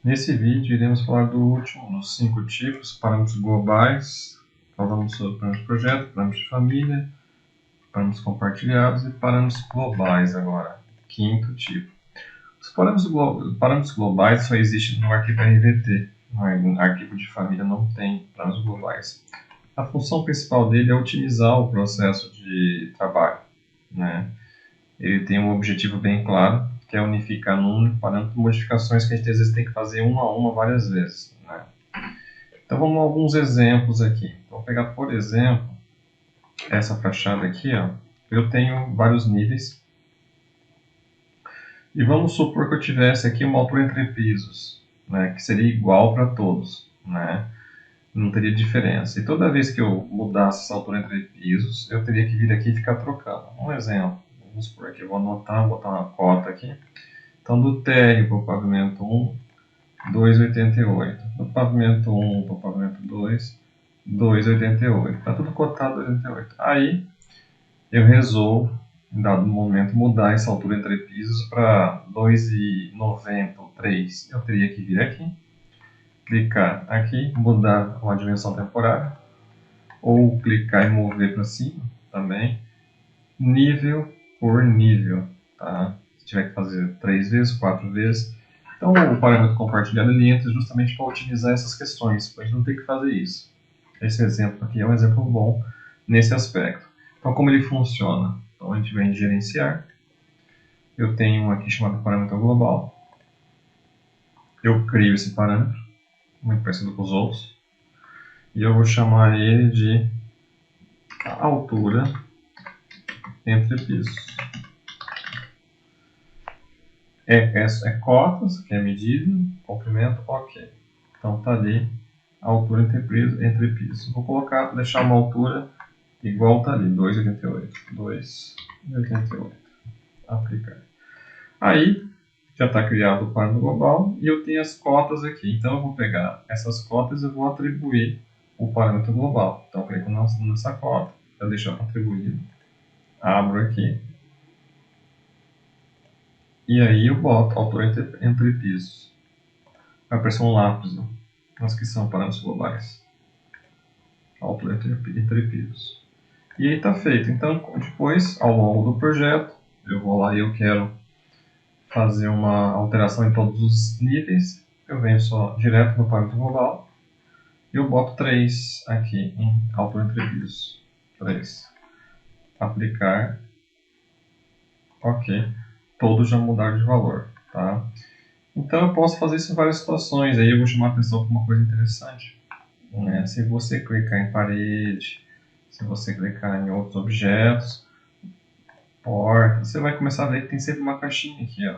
Nesse vídeo iremos falar do último dos 5 tipos, parâmetros globais. Falamos sobre parâmetros de projeto, parâmetros de família, parâmetros compartilhados e parâmetros globais agora, quinto tipo. Os parâmetros globais só existem no arquivo RVT, no arquivo de família não tem parâmetros globais. A função principal dele é otimizar o processo de trabalho, né? Ele tem um objetivo bem claro, que é unificar num único parâmetro modificações que a gente às vezes tem que fazer uma a uma várias vezes, né? Então vamos a alguns exemplos aqui. Vou pegar, por exemplo, essa fachada aqui, ó. Eu tenho vários níveis. E vamos supor que eu tivesse aqui uma altura entre pisos, né, que seria igual para todos, né? Não teria diferença. E toda vez que eu mudasse essa altura entre pisos, eu teria que vir aqui e ficar trocando. Um exemplo, vamos supor aqui, eu vou anotar, vou botar uma cota aqui. Então, do térreo para o pavimento 1, 2,88. Do pavimento 1 para o pavimento 2, 2,88. Está tudo cotado 2,88. Aí, eu resolvo, em dado momento, mudar essa altura entre pisos para 2,90 ou 3. Eu teria que vir aqui, clicar aqui, mudar uma dimensão temporária, ou clicar e mover para cima também, nível por nível, tá? Se tiver que fazer 3 vezes, 4 vezes. Então, o parâmetro compartilhado ele entra justamente para otimizar essas questões, para a gente não ter que fazer isso. Esse exemplo aqui é um exemplo bom nesse aspecto. Então, como ele funciona? Então, a gente vem em gerenciar. Eu tenho um aqui chamado parâmetro global. Eu crio esse parâmetro, muito parecido com os outros. E eu vou chamar ele de altura entre pisos. É cotas, que é medida, comprimento, ok. Então está ali a altura entre pisos. Vou deixar uma altura igual está ali, 2,88. 2,88. Aplicar. Aí já está criado o parâmetro global e eu tenho as cotas aqui. Então eu vou pegar essas cotas e vou atribuir o parâmetro global. Então eu clico nessa cota, para deixar atribuído. Abro aqui. E aí eu boto a altura entre pisos. Vai aparecer um lápis, as que são parâmetros globais. A altura entre pisos. E aí está feito. Então depois, ao longo do projeto, eu vou lá e eu quero fazer uma alteração em todos os níveis. Eu venho só direto no parâmetro global. E eu boto 3 aqui em altura entre pisos. 3. Aplicar. Ok. Todos já mudaram de valor. Tá? Então eu posso fazer isso em várias situações. Aí eu vou chamar a atenção para uma coisa interessante. Se você clicar em parede, se você clicar em outros objetos, porta, você vai começar a ver que tem sempre uma caixinha aqui. Ó.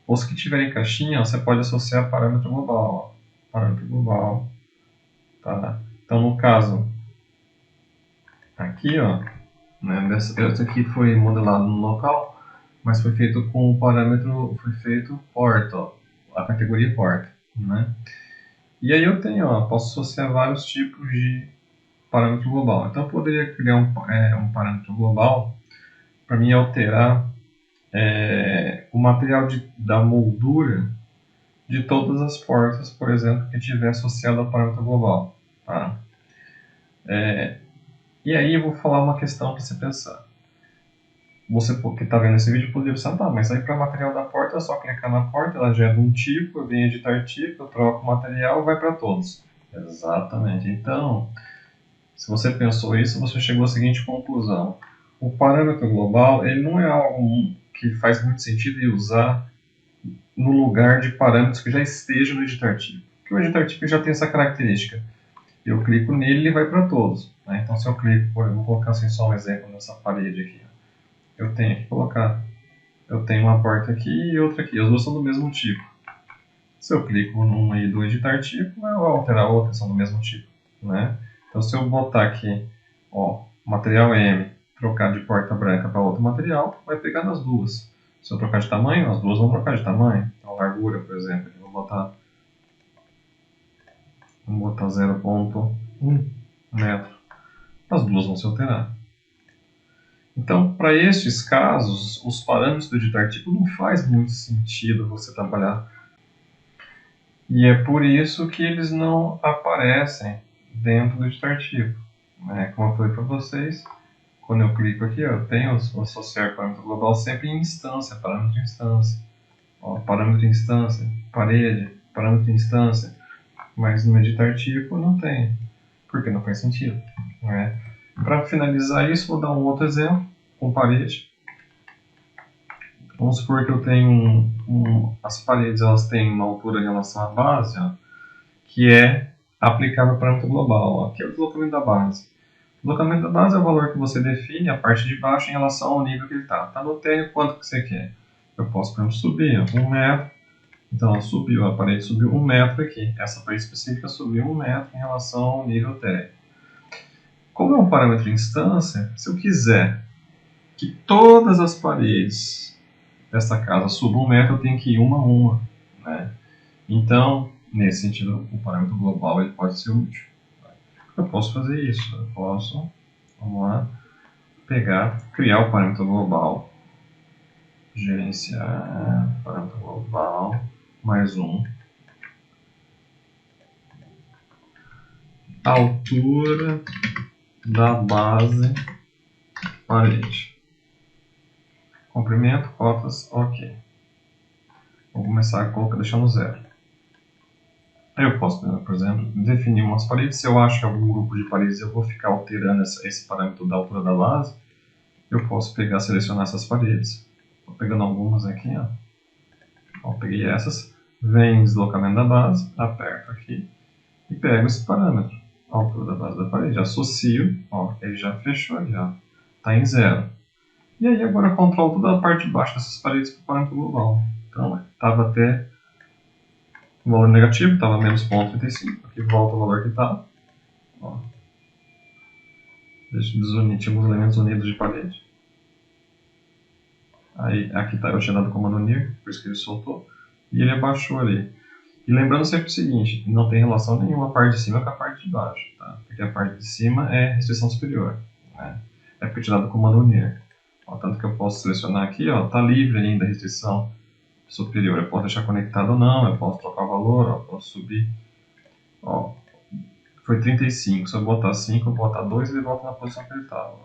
Os que tiverem caixinha, ó, você pode associar parâmetro global. Ó. Parâmetro global. Tá? Então no caso, aqui, ó, né, esse aqui foi modelado no local, mas foi feito com o parâmetro, foi feito porta, ó, a categoria porta, né? E aí eu tenho, ó, posso associar vários tipos de parâmetro global. Então eu poderia criar um parâmetro global para mim alterar o material da moldura de todas as portas, por exemplo, que estiver associado ao parâmetro global. Tá? E aí eu vou falar uma questão para você pensar. Você que está vendo esse vídeo poderia pensar, tá, mas aí para material da porta é só clicar na porta, ela já é de um tipo, eu venho editar tipo, eu troco o material e vai para todos. Exatamente. Então, se você pensou isso, você chegou à seguinte conclusão. O parâmetro global ele não é algo que faz muito sentido em usar no lugar de parâmetros que já estejam no editar tipo. Porque o editar tipo já tem essa característica. Eu clico nele e ele vai para todos. Né? Então, se eu clico, vou colocar assim só um exemplo nessa parede aqui. Eu tenho que colocar. Eu tenho uma porta aqui e outra aqui. As duas são do mesmo tipo. Se eu clico numa e do editar tipo, eu vou alterar outra, são do mesmo tipo. Né? Então, se eu botar aqui, ó, material M, trocar de porta branca para outro material, vai pegar nas duas. Se eu trocar de tamanho, as duas vão trocar de tamanho. Então, largura, por exemplo, eu vou botar 0,1 metro. As duas vão se alterar. Então, para estes casos, os parâmetros do editar tipo não faz muito sentido você trabalhar. E é por isso que eles não aparecem dentro do editar tipo. Né? Como eu falei para vocês, quando eu clico aqui, eu tenho o associar parâmetro global sempre em instância, parâmetro de instância. Ó, parâmetro de instância, parede, parâmetro de instância. Mas no editar tipo não tem, porque não faz sentido. Né? Para finalizar isso, vou dar um outro exemplo com parede. Vamos supor que eu tenho as paredes elas têm uma altura em relação à base, ó, que é aplicável ao parâmetro global. Ó. Aqui é o deslocamento da base. O deslocamento da base é o valor que você define a parte de baixo em relação ao nível que ele está. Está no térreo, quanto que você quer? Eu posso, por exemplo, subir 1 metro. Então, ela subiu, a parede subiu 1 metro aqui. Essa parede específica subiu 1 metro em relação ao nível térreo. Como é um parâmetro de instância, se eu quiser que todas as paredes dessa casa subam 1 metro, eu tenho que ir uma a uma. Né? Então, nesse sentido, o parâmetro global ele pode ser útil. Eu posso fazer isso. Eu posso, vamos lá, pegar, criar o parâmetro global, gerenciar, parâmetro global, mais um, altura da base parede. Comprimento, cotas, ok. Vou começar a colocar, deixando zero. Aí eu posso, por exemplo, definir umas paredes. Se eu acho que algum grupo de paredes eu vou ficar alterando esse parâmetro da altura da base, eu posso pegar, selecionar essas paredes. Estou pegando algumas aqui, ó. Ó, peguei essas. Vem deslocamento da base, aperto aqui e pego esse parâmetro, a altura da base da parede. Associo, ó, ele já fechou ali, ó. Está em zero. E aí agora eu controlo toda a parte de baixo dessas paredes para o parâmetro global. Então, estava até o valor negativo, estava menos 0,35. Aqui volta o valor que estava. Deixa eu desunir, tinha alguns elementos unidos de parede. Aí aqui tá, eu tinha dado o comando unir, por isso que ele soltou. E ele abaixou ali. E lembrando sempre o seguinte, não tem relação nenhuma a parte de cima com a parte de baixo. Tá? Porque a parte de cima é restrição superior. Né? É porque eu tinha dado o comando unir. Ó, tanto que eu posso selecionar aqui, ó, tá livre ainda a restrição superior. Eu posso deixar conectado ou não, eu posso trocar o valor, ó, posso subir. Ó, foi 35, se eu botar 5, eu botar 2, ele volta na posição que ele estava.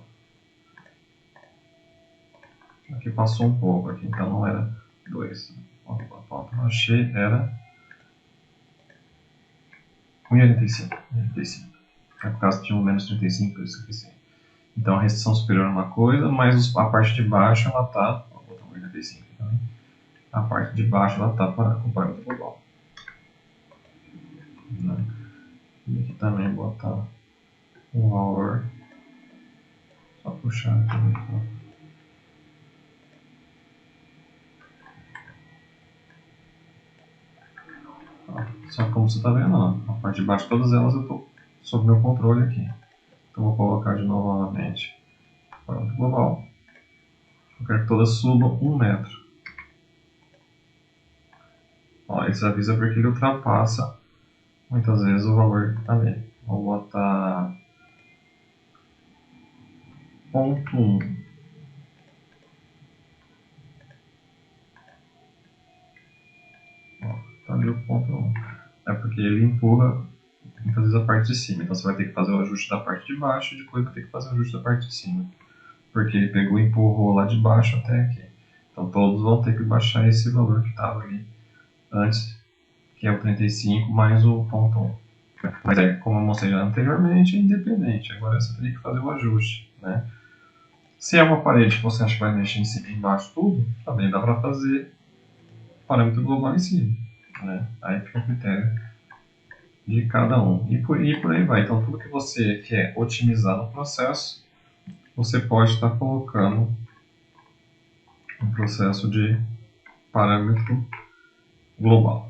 Aqui passou um pouco, aqui, então não era 2. Eu achei, era 1,85. É por causa que tinha um menos 35, por isso que sim. Então a restrição superior é uma coisa, mas a parte de baixo ela está. Vou botar 1,85 também. A parte de baixo ela está para o parâmetro global. Né? E aqui também botar um valor. Só puxar aqui. Só que como você está vendo, ó, a parte de baixo, todas elas eu estou sob meu controle aqui. Então vou colocar de novo novamente parâmetro global. Eu quero que todas subam 1 metro. Ó, isso avisa porque ele ultrapassa muitas vezes o valor que está ali. Vou botar 0,1. Está ali o 0,1. É porque ele empurra muitas vezes a parte de cima. Então você vai ter que fazer o ajuste da parte de baixo e depois vai ter que fazer o ajuste da parte de cima. Porque ele pegou e empurrou lá de baixo até aqui. Então todos vão ter que baixar esse valor que estava ali antes, que é o 35 mais o 0,1. Mas é, como eu mostrei já anteriormente, é independente. Agora você teria que fazer o ajuste. Né? Se é uma parede que você acha que vai mexer em cima e embaixo tudo, também dá para fazer parâmetro global em cima. Né? Aí fica a critério de cada um. E por aí vai. Então tudo que você quer otimizar no processo, você pode estar colocando um processo de parâmetro global.